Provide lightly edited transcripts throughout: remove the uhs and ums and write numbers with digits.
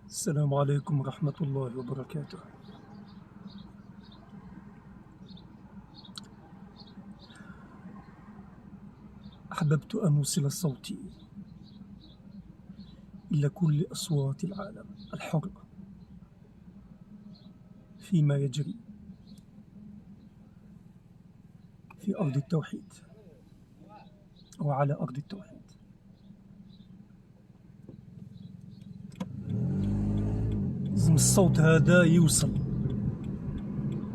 السلام عليكم ورحمة الله وبركاته. أحببت أن أوصل صوتي إلى كل أصوات العالم الحر فيما يجري في أرض التوحيد وعلى أرض التوحيد. لازم الصوت هذا يوصل،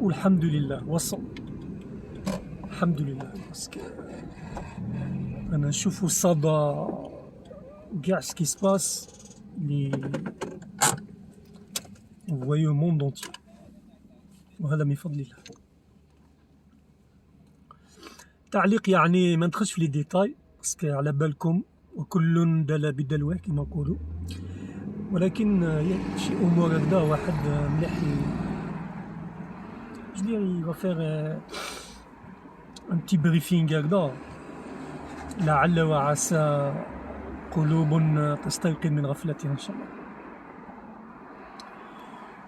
والحمد لله وصل. الحمد لله. باسكو أنا نشوف صدى كاع سكي سباس لي فوايو موند اونتي، وهذا من فضل الله. تعليق يعني ما ندخلش في لي ديتاي باسكو على بالكم وكل دل بدلوه كما نقولوا، ولكن شي امور هكذا واحد مليح جو يفير ان تي بريفينغ هكذا لعل وعسى قلوب تستيقظ من غفلتها ان شاء الله.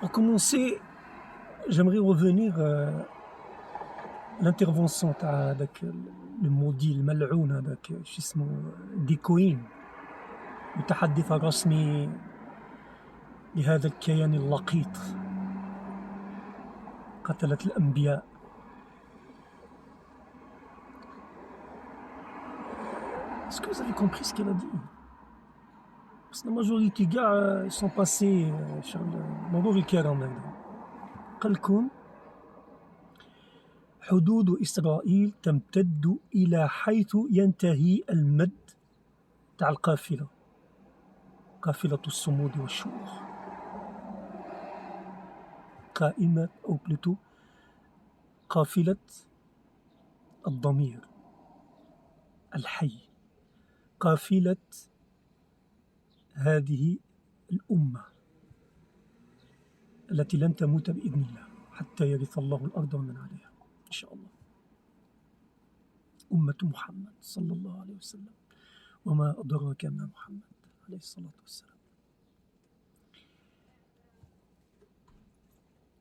Pour commencer, j'aimerais revenir l'intervention تاع هذاك المودي الملعون هذاك شو اسمه ديكوين، المتحدث الرسمي لهذا الكيان اللقيط قتلة الأنبياء. Est-ce que vous avez compris ce qu'elle a dit? Parce que la majorité gars ils sont passés sur مرور الكرام هذا. قال لكم حدود إسرائيل تمتد إلى حيث ينتهي المد تاع القافلة، قافلة الصمود والشموخ، قائمة أو بلوتو قافلة الضمير الحي، قافلة هذه الأمة التي لن تموت بإذن الله حتى يرث الله الأرض ومن عليها إن شاء الله. أمة محمد صلى الله عليه وسلم، وما أدراك ما محمد عليه الصلاة والسلام.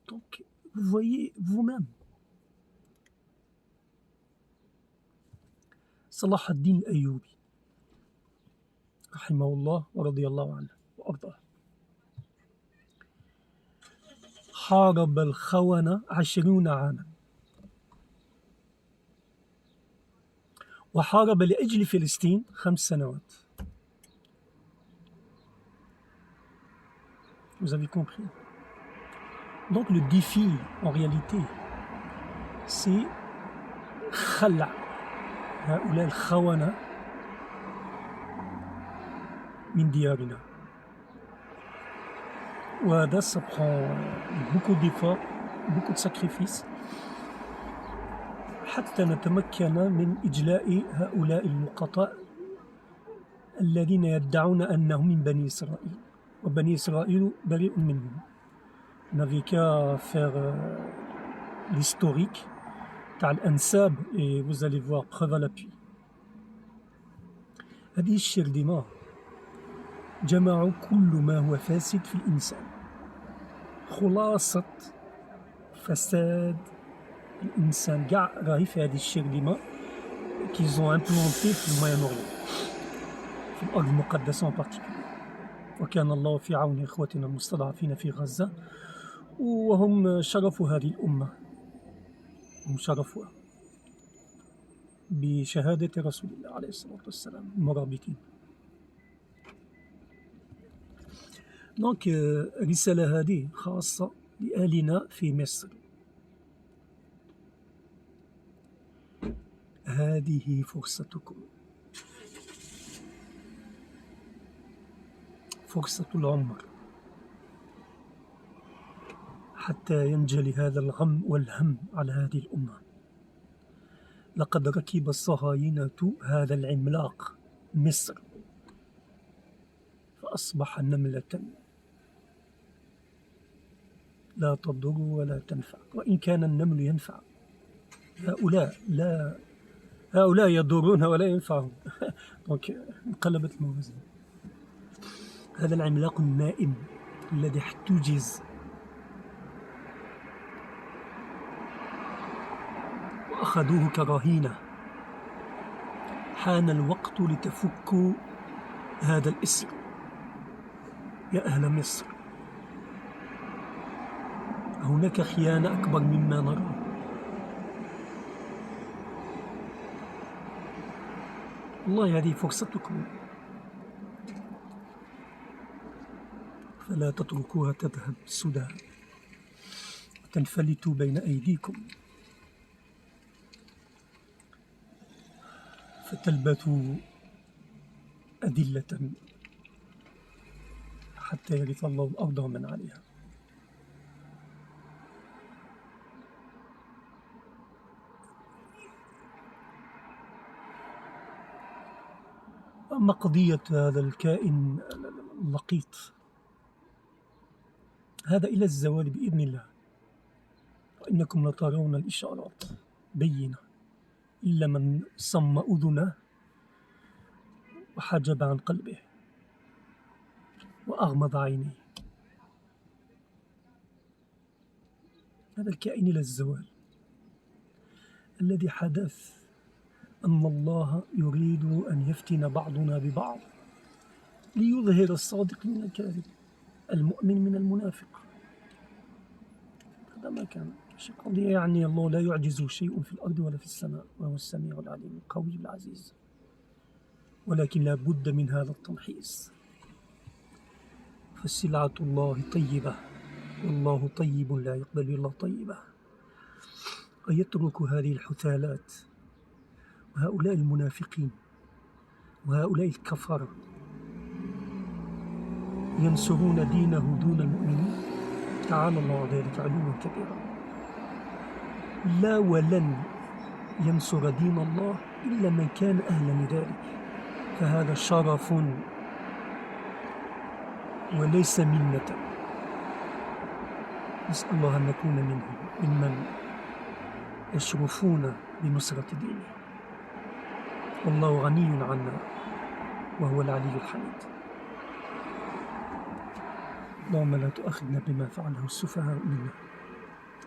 Donc, vous voyez vous-même, صلاح الدين الأيوبي رحمه الله ورضي الله عنه وأرضاه حارب الخونة 20 عاما، وحارب لأجل فلسطين 5 سنوات. Vous avez compris? Donc le défi en réalité c'est خلع هؤلاء الخونة من ديارنا، وهذا ça prend beaucoup d'efforts, beaucoup de sacrifices حتى نتمكن من إجلاء هؤلاء اللقطاء الذين يدعون أنهم من بني إسرائيل، وبني إسرائيل بريء منهم. On n'avait qu'à faire l'historique تاع الأنساب et vous allez voir preuve à l'appui. هذه الشرذمة جمعوا كل ما هو فاسد في الإنسان، خلاصة فساد الإنسان كاع راهي في هذه الشرذمة qu'ils ont implantée في الموين-أوريون، في الأرض المقدسة en particulier. وكان الله في عون إخوتنا المستضعفين في غزة، وهم شرفوا هذه الأمة، هم شرفوها بشهادة رسول الله عليه الصلاة والسلام المرابطين. دونك الرسالة هذه خاصة لأهلنا في مصر. هذه فرصتكم، فرصة العمر، حتى ينجلي هذا الغم والهم على هذه الأمة. لقد ركب الصهاينة هذا العملاق مصر فأصبح نملة لا تضر ولا تنفع، وإن كان النمل ينفع. هؤلاء يضرون ولا ينفعون. دونك انقلبت الموازين. هذا العملاق النائم الذي احتجز وأخذوه كرهينة. حان الوقت لتفكوا هذا الإسر يا أهل مصر. هناك خيانة أكبر مما نرى. والله هذه فرصتكم، فلا تتركوها تذهب سدى وتنفلت بين أيديكم، فتلبثوا أذلة حتى يرث الله الأرض ومن عليها. أما قضية هذا الكائن اللقيط، هذا إلى الزوال بإذن الله، وإنكم لترون الإشارات بينة، إلا من صم أذنه وحجب عن قلبه وأغمض عينيه. هذا الكائن إلى الزوال الذي حدث أن الله يريد أن يفتن بعضنا ببعض ليظهر الصادق من الكاذب، المؤمن من المنافق. هذا ما كان شيء قضية، يعني الله لا يعجز شيء في الأرض ولا في السماء، وهو السميع العليم القوي العزيز، ولكن لا بد من هذا التمحيص. فالسلعة الله طيبة، والله طيب لا يقبل إلا طيبة. ويترك هذه الحثالات وهؤلاء المنافقين وهؤلاء الكفرة ينصرون دينه دون المؤمنين، تعالى الله ذلك علوا كبيرا. لا ولن ينصر دين الله إلا من كان أهلا لذلك، فهذا شرف وليس منة. نسأل الله أن نكون منهم، ممن يشرفون بنصرة دينه. والله غني عنا وهو العلي الحميد. اللهم لا تؤاخذنا بما فعله السفهاء منا،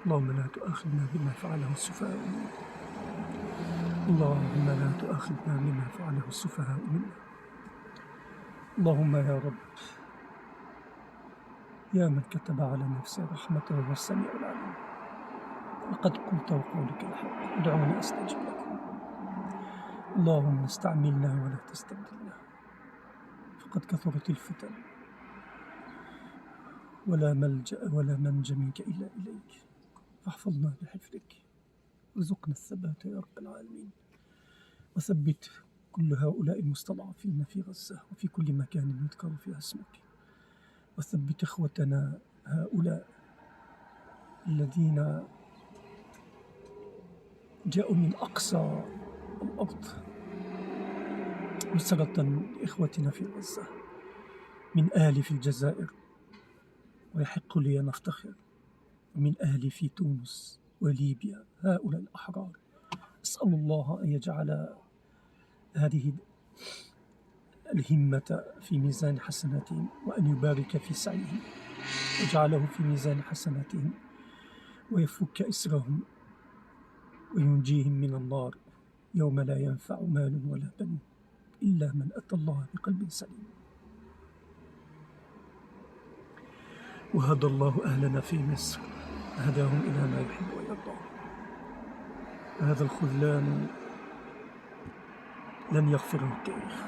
اللهم لا تؤاخذنا بما فعله السفهاء منا، اللهم لا تؤاخذنا بما فعله السفهاء منا. اللهم يا رب، يا من كتب على نفسه رحمته وهو السميع العليم، لقد قلت وقولك الحق، ادعوني أستجب لكم. اللهم استعملنا ولا تستبدلنا، فقد كثرت الفتن ولا ملجأ ولا منجا منك إلا إليك، فاحفظنا بحفظك، ارزقنا الثبات يا رب العالمين، وثبت كل هؤلاء المستضعفين في غزة وفي كل مكان يذكر فيها اسمك، وثبت إخوتنا هؤلاء الذين جاءوا من أقصى الأرض نصرة لإخوتنا في غزة، من أهلي في الجزائر ويحق لي أن أفتخر، ومن أهلي في تونس وليبيا، هؤلاء الأحرار. أسأل الله أن يجعل هذه الهمة في ميزان حسناتهم، وأن يبارك في سعيهم ويجعله في ميزان حسناتهم، ويفك إسرهم وينجيهم من النار يوم لا ينفع مال ولا بنون إلا من أتى الله بقلب سليم. وهدى الله أهلنا في مصر، هداهم إلى ما يحب ويرضى. هذا الخذلان لن يغفره التاريخ،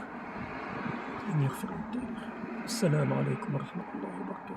لن يغفره التاريخ. السلام عليكم ورحمة الله وبركاته.